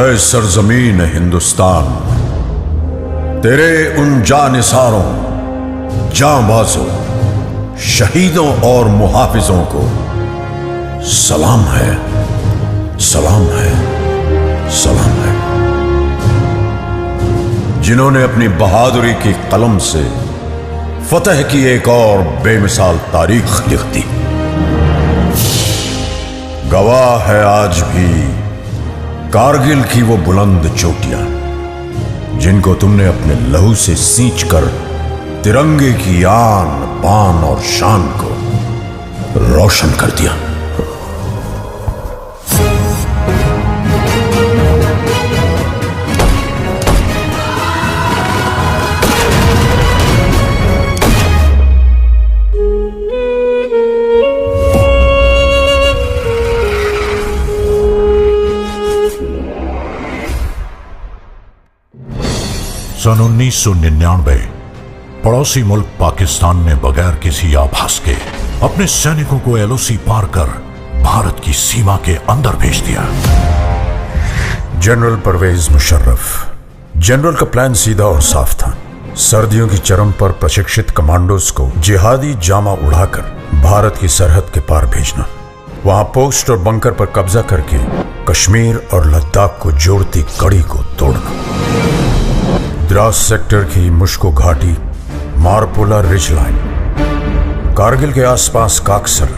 है सरजमीन हिंदुस्तान, तेरे उन जानिसारों, जांबाजों, शहीदों और मुहाफिजों को सलाम है, सलाम है, सलाम है, जिन्होंने अपनी बहादुरी की कलम से फतह की एक और बेमिसाल तारीख लिख दी। गवाह है आज भी कारगिल की वो बुलंद चोटियां, जिनको तुमने अपने लहू से सींचकर तिरंगे की आन, बान और शान को रोशन कर दिया। सन 1999 पड़ोसी मुल्क पाकिस्तान ने बगैर किसी आभास के अपने सैनिकों को एलओसी पार कर भारत की सीमा के अंदर भेज दिया। जनरल परवेज मुशर्रफ। जनरल का प्लान सीधा और साफ था। सर्दियों की चरम पर प्रशिक्षित कमांडोज को जिहादी जामा उड़ाकर भारत की सरहद के पार भेजना, वहां पोस्ट और बंकर पर कब्जा करके कश्मीर और लद्दाख को जोड़ती कड़ी को तोड़ना। द्रास सेक्टर की मुश्को घाटी, मारपोला रिज लाइन, कारगिल के आसपास काकसर,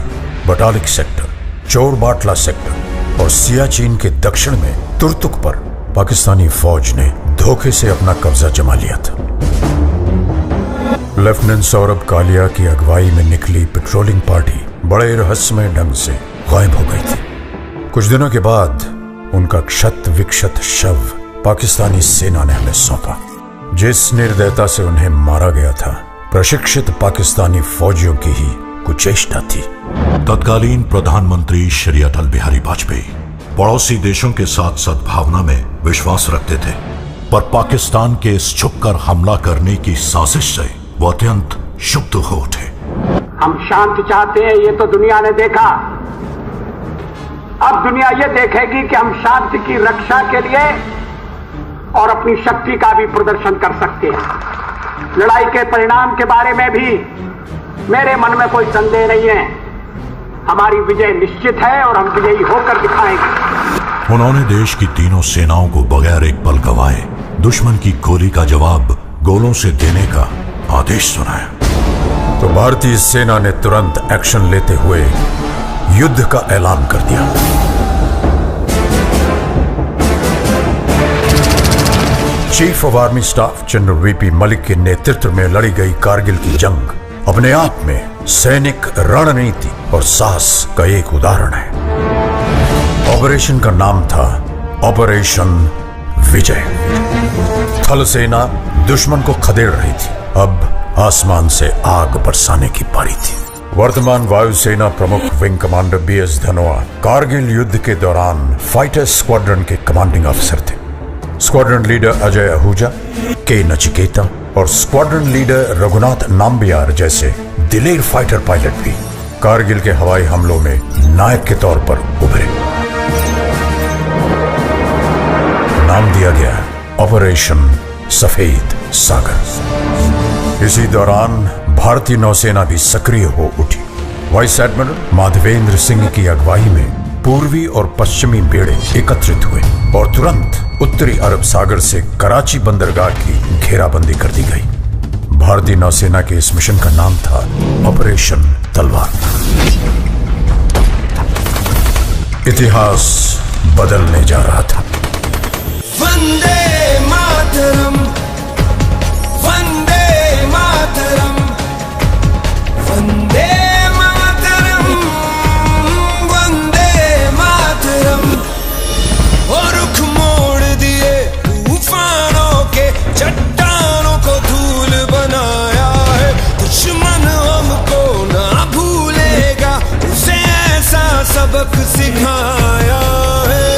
बटालिक सेक्टर, चोरबाटला सेक्टर और सियाचिन के दक्षिण में तुर्तुक पर पाकिस्तानी फौज ने धोखे से अपना कब्जा जमा लिया था। लेफ्टिनेंट सौरभ कालिया की अगुवाई में निकली पेट्रोलिंग पार्टी बड़े रहस्यमय ढंग से गायब हो गई थी। कुछ दिनों के बाद उनका क्षत विक्षत शव पाकिस्तानी सेना ने हमें सौंपा। जिस निर्दयता से उन्हें मारा गया था, प्रशिक्षित पाकिस्तानी फौजियों की ही कुचेष्टा थी। तत्कालीन प्रधानमंत्री श्री अटल बिहारी वाजपेयी पड़ोसी देशों के साथ सद्भावना में विश्वास रखते थे, पर पाकिस्तान के इस छुपकर हमला करने की साजिश से वो अत्यंत क्षुब्ध हो उठे। हम शांति चाहते हैं, ये तो दुनिया ने देखा। अब दुनिया ये देखेगी कि हम शांति की रक्षा के लिए और अपनी शक्ति का भी प्रदर्शन कर सकते हैं। लड़ाई के परिणाम के बारे में भी मेरे मन में कोई संदेह नहीं है। हमारी विजय निश्चित है और हम विजयी होकर दिखाएंगे। उन्होंने देश की तीनों सेनाओं को बगैर एक पल गवाए दुश्मन की गोली का जवाब गोलों से देने का आदेश सुनाया। तो भारतीय सेना ने तुरंत एक्शन लेते हुए युद्ध का ऐलान कर दिया। Chief of army staff general VP Malik के नेतृत्व में लड़ी गई कारगिल की जंग अपने आप में सैनिक रणनीति और साहस का एक उदाहरण है। ऑपरेशन का नाम था ऑपरेशन विजय। थल सेना दुश्मन को खदेड़ रही थी, अब आसमान से आग बरसाने की पारी थी। वर्तमान वायुसेना प्रमुख wing commander BS Dhanoa Kargil युद्ध के दौरान फाइटर स्क्वाड्रन के कमांडिंग अफसर थे। स्क्वाड्रन लीडर अजय आहूजा, के नचिकेता और स्क्वाड्रन लीडर रघुनाथ नाम्बियार जैसे दिलेर फाइटर पायलट भी कारगिल के हवाई हमलों में नायक के तौर पर उभरे। नाम दिया गया ऑपरेशन सफेद सागर। इसी दौरान भारतीय नौसेना भी सक्रिय हो उठी। वाइस एडमिरल माधवेंद्र सिंह की अगुवाई में पूर्वी और पश्चिमी बेड़े एकत्रित हुए और तुरंत उत्तरी अरब सागर से कराची बंदरगाह की घेराबंदी कर दी गई। भारतीय नौसेना के इस मिशन का नाम था ऑपरेशन तलवार। इतिहास बदलने जा रहा था। वंदे मातरम, वंदे मातरम, वंदे मातरम, वंदे मातरम। और रुख मोड़ दिए तूफानों के, चट्टानों को धूल बनाया है। दुश्मन हमको ना भूलेगा, उसे ऐसा सबक सिखाया है।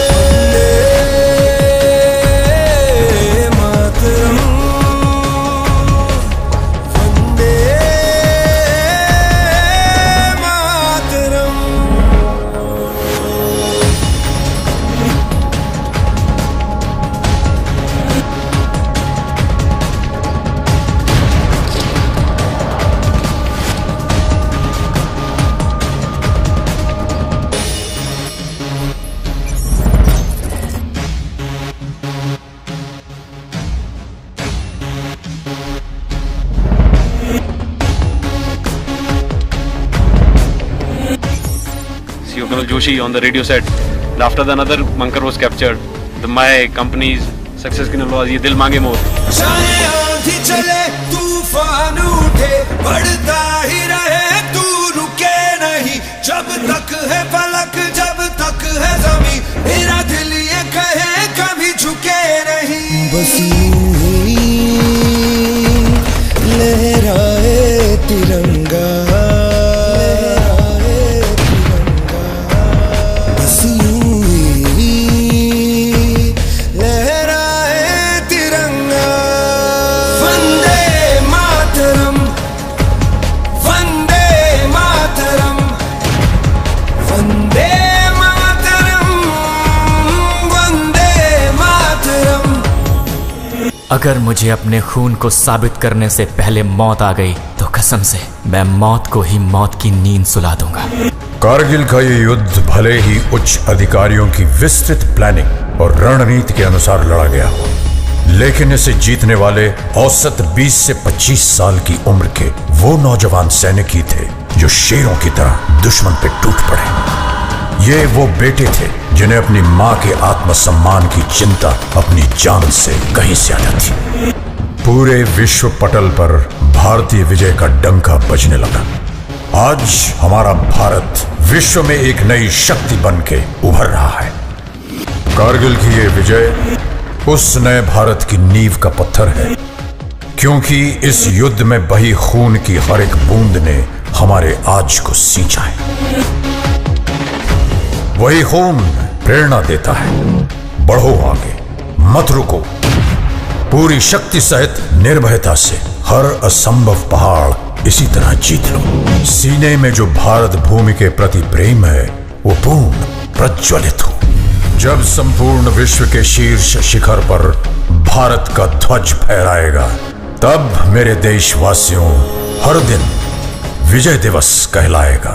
Kunal Joshi on the radio set. After that, another bunker was captured. My company's success की नलवाज ये दिल मांगे मोर. चाहे आंधी चले तूफान उठे बढ़ता ही रहे तू रुके नहीं जब तक है फलक जब तक है ज़मीं मेरा दिल ये कहे कभी झुके नहीं बस यूं ही लहराए तिरंगा बस यूं ही लहराए तिरंगा वंदे मातरम वंदे मातरम वंदे मातरम वंदे मातरम। अगर मुझे अपने खून को साबित करने से पहले मौत आ गई तो कसम से मैं मौत को ही मौत की नींद सुला दूंगा। कारगिल का ये युद्ध भले ही उच्च अधिकारियों की विस्तृत प्लानिंग और रणनीति के अनुसार लड़ा गया हो, लेकिन इसे जीतने वाले औसत 20 से 25 साल की उम्र के वो नौजवान सैनिक ही थे जो शेरों की तरह दुश्मन पे टूट पड़े। ये वो बेटे थे जिन्हें अपनी मां के आत्मसम्मान की चिंता अपनी जान से कहीं ज्यादा थी। पूरे विश्व पटल पर भारतीय विजय का डंका बजने लगा। आज हमारा भारत विश्व में एक नई शक्ति बन के उभर रहा है। कारगिल की ये विजय उस नए भारत की नींव का पत्थर है, क्योंकि इस युद्ध में बही खून की हर एक बूंद ने हमारे आज को सींचा है। वही खून प्रेरणा देता है, बढ़ो आगे, मत रुको, पूरी शक्ति सहित निर्भयता से हर असंभव पहाड़ इसी तरह जीत लो। सीने में जो भारत भूमि के प्रति प्रेम है वो पूर्ण प्रज्वलित हो। जब संपूर्ण विश्व के शीर्ष शिखर पर भारत का ध्वज फहराएगा, तब मेरे देशवासियों हर दिन विजय दिवस कहलाएगा।